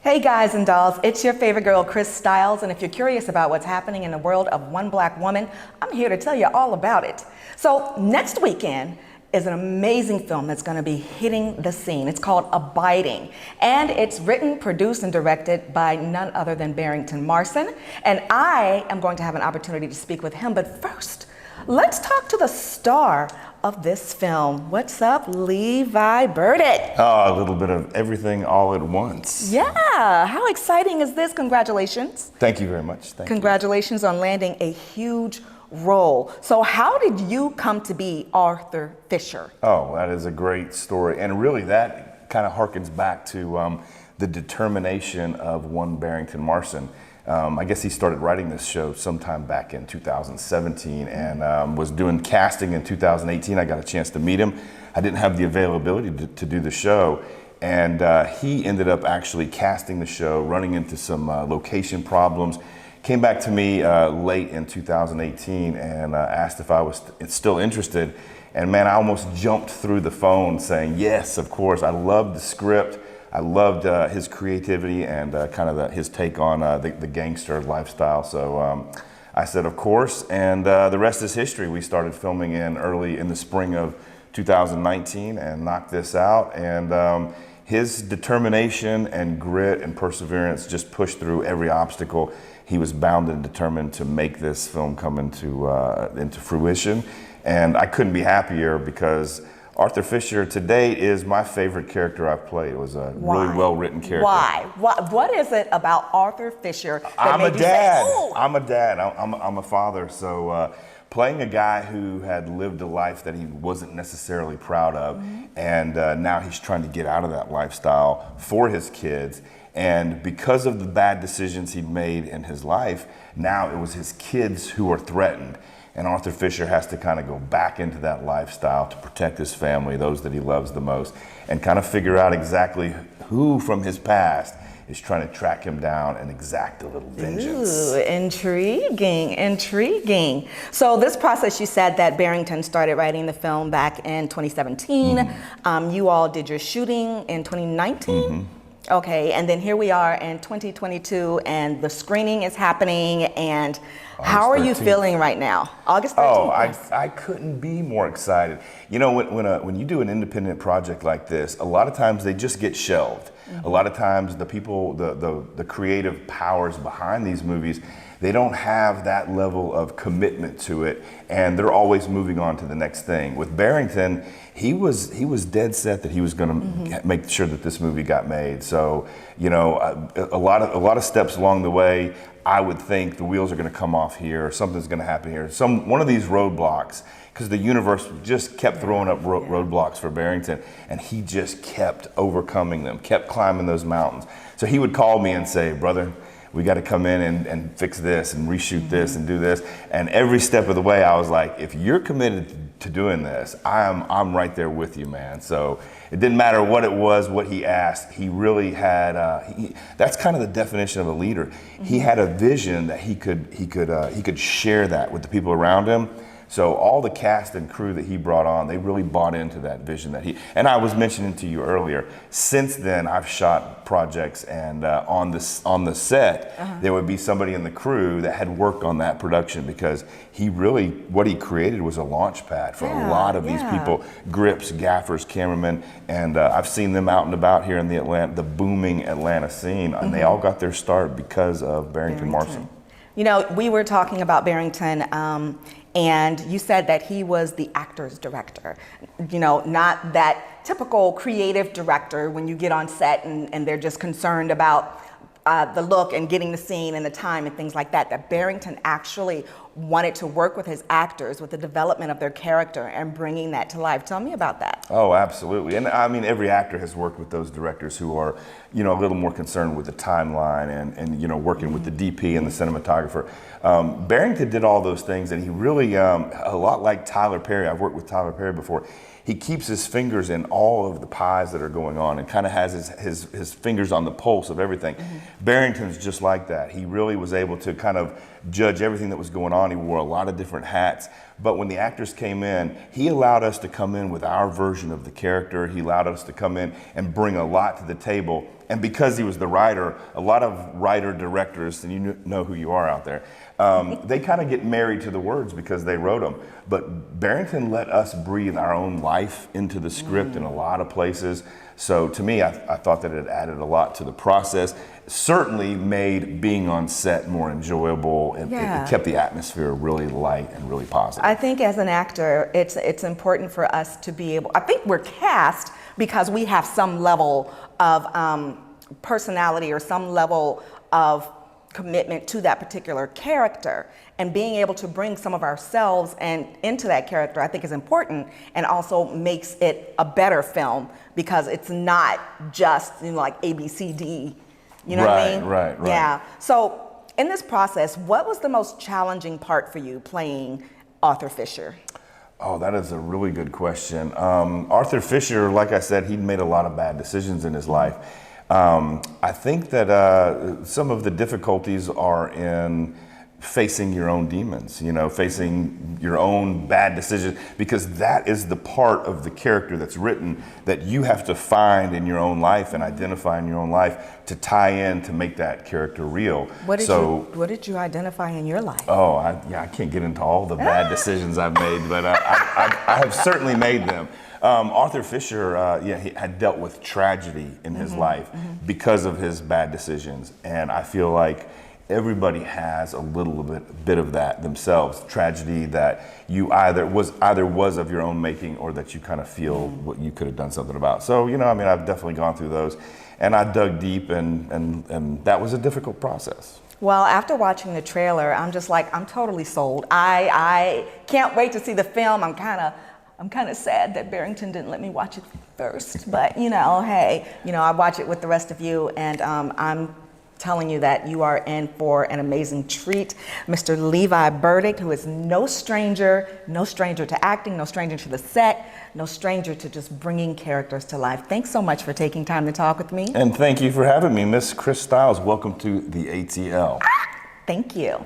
Hey guys and dolls, it's your favorite girl, Khrys Styles, and if you're curious about what's happening in the world of One Black Woman, I'm here to tell you all about it. So next weekend is an amazing film that's going to be hitting the scene. It's called Abiding, and it's written, produced, and directed by none other than Barrington Marson, and I am going to have an opportunity to speak with him. But first, let's talk to the star of this film. What's up, Levi Burdick? Oh, a little bit of everything all at once. Yeah, how exciting is this? Congratulations. Thank you very much. Thank Congratulations on landing a huge role. So how did you come to be Arthur Fisher? Oh, that is a great story. And really that kind of harkens back to the determination of one Barrington Marson. I guess he started writing this show sometime back in 2017 and was doing casting in 2018. I got a chance to meet him. I didn't have the availability to do the show. And he ended up actually casting the show, running into some location problems. Came back to me late in 2018 and asked if I was still interested. And man, I almost jumped through the phone saying, yes, of course. I loved the script. I loved his creativity and kind of his take on the gangster lifestyle. So I said, of course, and the rest is history. We started filming early in the spring of 2019 and knocked this out. And his determination and grit and perseverance just pushed through every obstacle. He was bound and determined to make this film come into fruition. And I couldn't be happier because Arthur Fisher to date is my favorite character I've played. It was a really well-written character. Why? What is it about Arthur Fisher that I'm made a you dad. say, oh? I'm a dad. I'm a father. So playing a guy who had lived a life that he wasn't necessarily proud of, and now he's trying to get out of that lifestyle for his kids. And because of the bad decisions he'd made in his life, now it was his kids who are threatened. And Arthur Fisher has to kind of go back into that lifestyle to protect his family, those that he loves the most, and kind of figure out exactly who from his past is trying to track him down and exact a little vengeance. Ooh, intriguing, intriguing. So this process, you said that Barrington started writing the film back in 2017. You all did your shooting in 2019? Okay, and then here we are in 2022 and the screening is happening, and how are you feeling right now? August 13th? Oh, I couldn't be more excited. You know, when you do an independent project like this, a lot of times they just get shelved. A lot of times the people, the creative powers behind these movies, they don't have that level of commitment to it, and they're always moving on to the next thing. With Barrington, he was dead set that he was going to make sure that this movie got made. So, you know, a lot of steps along the way, I would think the wheels are going to come off here, or something's going to happen here. One of these roadblocks, because the universe just kept throwing up roadblocks for Barrington, and he just kept overcoming them, kept climbing those mountains. So he would call me and say, brother, we got to come in and fix this and reshoot this and do this. And every step of the way, I was like, if you're committed to doing this, I'm right there with you, man. So it didn't matter what it was, what he asked. He really had. That's kind of the definition of a leader. He had a vision that he could share that with the people around him. So all the cast and crew that he brought on, they really bought into that vision that he, and I was mentioning to you earlier, since then I've shot projects, and on the set, there would be somebody in the crew that had worked on that production, because he really, what he created was a launch pad for a lot of these people, grips, gaffers, cameramen, and I've seen them out and about here in the booming Atlanta scene, and they all got their start because of Barrington Marson. You know, we were talking about Barrington, and you said that he was the actor's director. You know, not that typical creative director when you get on set and they're just concerned about the look and getting the scene and the time and things like that. That Barrington actually wanted to work with his actors with the development of their character and bringing that to life. Tell me about that. Oh, absolutely. And I mean, every actor has worked with those directors who are, you know, a little more concerned with the timeline and you know, working with the DP and the cinematographer. Barrington did all those things, and he really, a lot like Tyler Perry, I've worked with Tyler Perry before, he keeps his fingers in all of the pies that are going on and kind of has his fingers on the pulse of everything. Barrington's just like that. He really was able to kind of judge everything that was going on. He wore a lot of different hats, But when the actors came in, he allowed us to come in with our version of the character. He allowed us to come in and bring a lot to the table. And because he was the writer, a lot of writer-directors, and you know who you are out there, they kind of get married to the words because they wrote them. But Barrington let us breathe our own life into the script in a lot of places. So to me, I thought that it added a lot to the process. Certainly made being on set more enjoyable, and it kept the atmosphere really light and really positive. I think as an actor, it's important for us to be able, I think we're cast because we have some level of personality or some level of commitment to that particular character, and being able to bring some of ourselves and into that character, I think is important, and also makes it a better film because it's not just, you know, like A, B, C, D. You know what I mean? Right. Yeah. So in this process, what was the most challenging part for you playing Arthur Fisher? Oh, that is a really good question. Arthur Fisher, like I said, he'd made a lot of bad decisions in his life. I think that some of the difficulties are in facing your own demons, you know, facing your own bad decisions, because that is the part of the character that's written that you have to find in your own life and identify in your own life to tie in to make that character real. What did you identify in your life? Oh, I can't get into all the bad decisions I've made, but I have certainly made them. Arthur Fisher, he had dealt with tragedy in his life because of his bad decisions, and I feel like everybody has a little bit of that themselves, tragedy that you either was of your own making, or that you kind of feel what you could have done something about. So, you know, I mean, I've definitely gone through those, and I dug deep, and that was a difficult process. Well, after watching the trailer, I'm just like, I'm totally sold. I can't wait to see the film. I'm kind of sad that Barrington didn't let me watch it first, but you know, hey, you know, I watch it with the rest of you, and I'm telling you that you are in for an amazing treat. Mr. Levi Burdick, who is no stranger to acting, no stranger to the set, no stranger to just bringing characters to life. Thanks so much for taking time to talk with me. And thank you for having me, Miss Khrys Styles. Welcome to the ATL. Thank you.